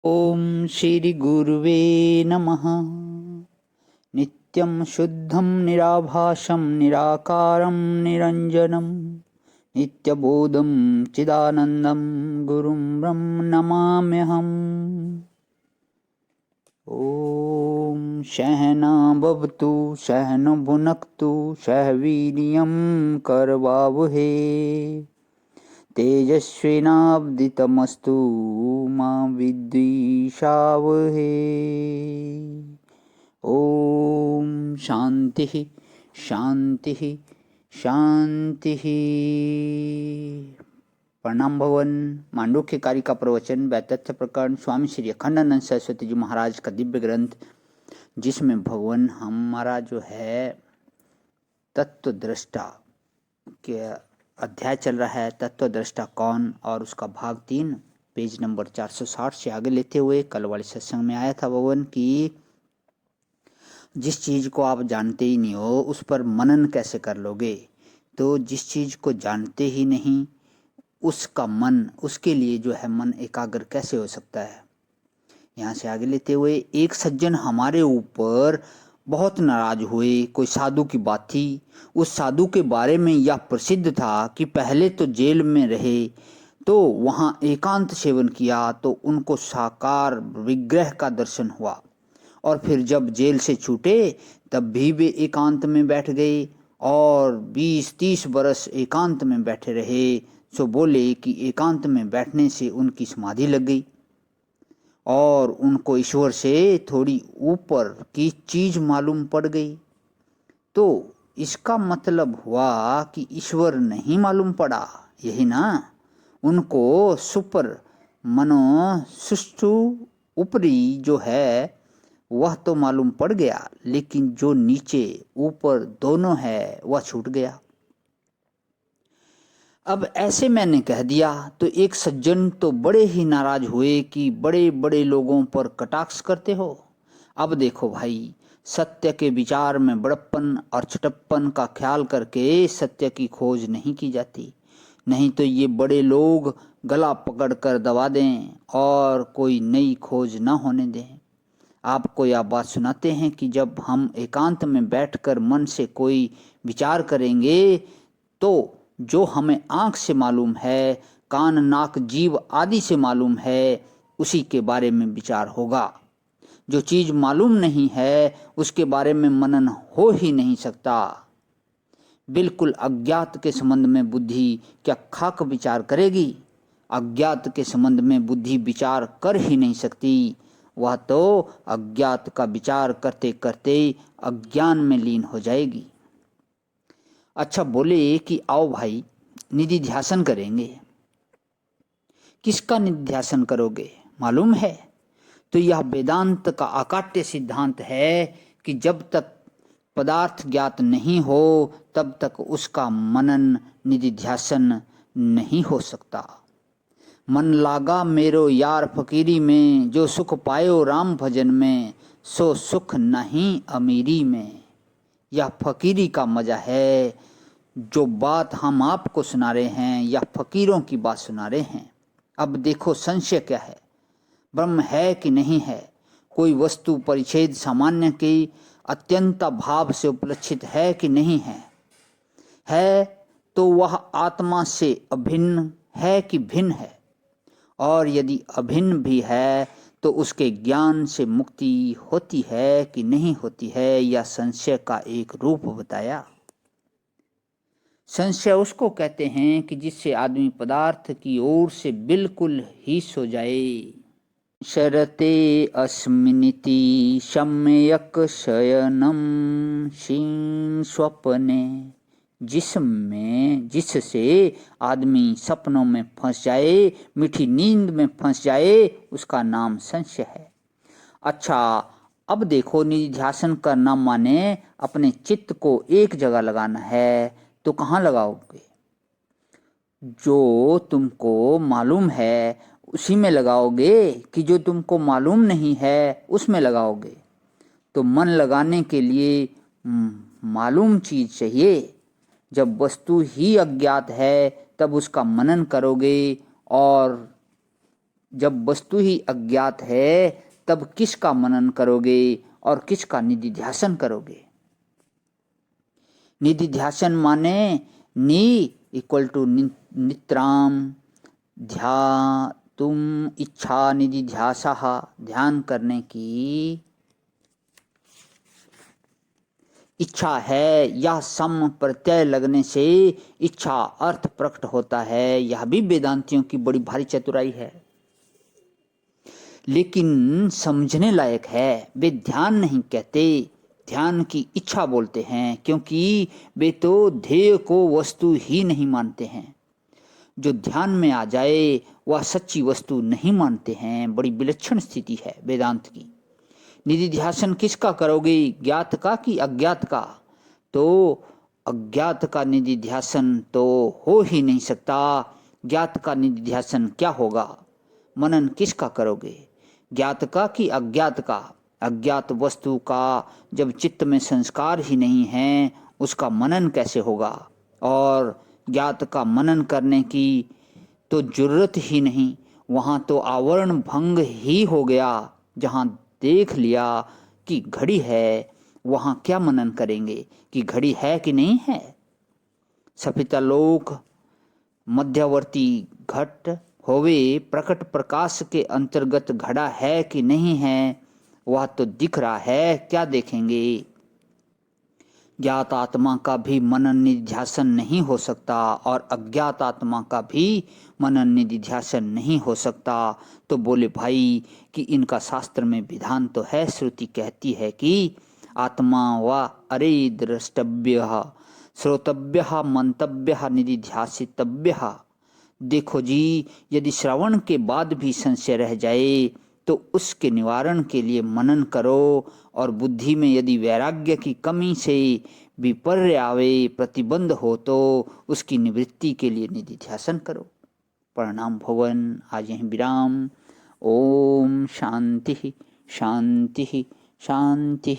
ॐ श्रीगुरुवे नमः। नित्यं शुद्धं निराभासं निराकारं निरञ्जनं नित्यबोधं चिदानन्दं गुरुं ब्रह्म नमाम्यहम्। ॐ सहना भवतु सहनौ भुनक्तु सह वीर्यं करवावहै तेजस्विनावधीतमस्तु मा विद्विषावहै। ओम शांति शांति शांति। प्रणाम भवन। मांडुक्य कारिका प्रवचन वैतथ्य प्रकरण स्वामी श्री अखंडानंद सरस्वती जी महाराज का दिव्य ग्रंथ, जिसमें भगवान हमारा जो है तत्व दृष्टा के अध्याय चल रहा है। तत्व दृष्टा कौन, और उसका भाग 3 पेज नंबर 460 से आगे लेते हुए कल वाले सत्संग में आया था भगवान की जिस चीज को आप जानते ही नहीं हो उस पर मनन कैसे कर लोगे। तो जिस चीज को जानते ही नहीं उसका मन, उसके लिए जो है मन एकाग्र कैसे हो सकता है। यहाँ से आगे लेते हुए, एक सज्जन हमारे ऊपर बहुत नाराज हुए। कोई साधु की बात थी। उस साधु के बारे में यह प्रसिद्ध था कि पहले तो जेल में रहे, तो वहाँ एकांत सेवन किया तो उनको साकार विग्रह का दर्शन हुआ, और फिर जब जेल से छूटे तब भी वे एकांत में बैठ गए और 20-30 बरस एकांत में बैठे रहे। सो बोले कि एकांत में बैठने से उनकी समाधि लग गई और उनको ईश्वर से थोड़ी ऊपर की चीज मालूम पड़ गई। तो इसका मतलब हुआ कि ईश्वर नहीं मालूम पड़ा, यही ना। उनको सुपर मनो सुष्टु ऊपरी जो है वह तो मालूम पड़ गया, लेकिन जो नीचे ऊपर दोनों है वह छूट गया। अब ऐसे मैंने कह दिया तो एक सज्जन तो बड़े ही नाराज हुए कि बड़े बड़े लोगों पर कटाक्ष करते हो। अब देखो भाई, सत्य के विचार में बड़प्पन और छटप्पन का ख्याल करके सत्य की खोज नहीं की जाती, नहीं तो ये बड़े लोग गला पकड़ कर दबा दें और कोई नई खोज न होने दें। आपको यह बात सुनाते हैं कि जब हम एकांत में बैठकर मन से कोई विचार करेंगे तो जो हमें आँख से मालूम है, कान नाक जीव आदि से मालूम है, उसी के बारे में विचार होगा। जो चीज मालूम नहीं है उसके बारे में मनन हो ही नहीं सकता। बिल्कुल अज्ञात के संबंध में बुद्धि क्या खाक विचार करेगी? अज्ञात के संबंध में बुद्धि विचार कर ही नहीं सकती। वह तो अज्ञात का विचार करते करते अज्ञान में लीन हो जाएगी। अच्छा, बोले कि आओ भाई निधि ध्यासन करेंगे। किसका निधि ध्यासन करोगे मालूम है? तो यह वेदांत का अकाट्य सिद्धांत है कि जब तक पदार्थ ज्ञात नहीं हो तब तक उसका मनन निधि ध्यासन नहीं हो सकता। मन लागा मेरो यार फकीरी में, जो सुख पायो राम भजन में, सो सुख नहीं अमीरी में। यह फकीरी का मजा है। जो बात हम आपको सुना रहे हैं या फकीरों की बात सुना रहे हैं। अब देखो, संशय क्या है? ब्रह्म है कि नहीं है? कोई वस्तु परिच्छेद सामान्य की अत्यंत भाव से उपलक्षित है कि नहीं है? है तो वह आत्मा से अभिन्न है कि भिन्न है? और यदि अभिन्न भी है तो उसके ज्ञान से मुक्ति होती है कि नहीं होती है? यह संशय का एक रूप बताया। संशय उसको कहते हैं कि जिससे आदमी पदार्थ की ओर से बिल्कुल ही सो जाए। शरते अस्मिनिति सम्यक शयनम शीं स्वप्ने, जिससे आदमी सपनों में फंस जाए, मीठी नींद में फंस जाए, उसका नाम संशय है। अच्छा, अब देखो, निधिध्यासन करना माने अपने चित्त को एक जगह लगाना है। तो कहाँ लगाओगे? जो तुमको मालूम है उसी में लगाओगे कि जो तुमको मालूम नहीं है उसमें लगाओगे? तो मन लगाने के लिए मालूम चीज चाहिए। जब वस्तु ही अज्ञात है तब उसका मनन करोगे और जब वस्तु ही अज्ञात है तब किसका मनन करोगे और किसका निधिध्यासन करोगे? निधिध्यासन माने नि इक्वल टू नित्राम, ध्या तुम इच्छा निधिध्यासः, ध्यान करने की इच्छा है, यह सम प्रत्यय लगने से इच्छा अर्थ प्रकट होता है। यह भी वेदांतियों की बड़ी भारी चतुराई है, लेकिन समझने लायक है। वे ध्यान नहीं कहते, ध्यान की इच्छा बोलते हैं, क्योंकि वे तो ध्येय को वस्तु ही नहीं मानते हैं। जो ध्यान में आ जाए वह सच्ची वस्तु नहीं मानते हैं। बड़ी विलक्षण स्थिति है वेदांत की। निधिध्यासन किसका करोगे, ज्ञात का कि अज्ञात का? तो अज्ञात का निधिध्यासन तो हो ही नहीं सकता। ज्ञात का निधिध्यासन क्या होगा? मनन किसका करोगे, ज्ञात का कि अज्ञात का? अज्ञात वस्तु का जब चित्त में संस्कार ही नहीं है, उसका मनन कैसे होगा? और ज्ञात का मनन करने की तो जरूरत ही नहीं, वहाँ तो आवरण भंग ही हो गया। जहाँ देख लिया कि घड़ी है, वहाँ क्या मनन करेंगे कि घड़ी है कि नहीं है? सफितालोक मध्यवर्ती घट होवे, प्रकट प्रकाश के अंतर्गत घड़ा है कि नहीं है, वह तो दिख रहा है, क्या देखेंगे? ज्ञात आत्मा का भी मनन निधिध्यासन नहीं हो सकता और अज्ञात आत्मा का भी मनन निधिध्यासन नहीं हो सकता। तो बोले भाई कि इनका शास्त्र में विधान तो है, श्रुति कहती है कि आत्मा व अरे द्रष्टव्य श्रोतव्य मंतव्य निधिध्यासितव्य। देखो जी, यदि श्रवण के बाद भी संशय रह जाए तो उसके निवारण के लिए मनन करो, और बुद्धि में यदि वैराग्य की कमी से विपर्य आवे, प्रतिबंध हो, तो उसकी निवृत्ति के लिए निधिध्यासन करो। प्रणाम भवन, आज यहीं विराम। ओम शांति शांति शांति।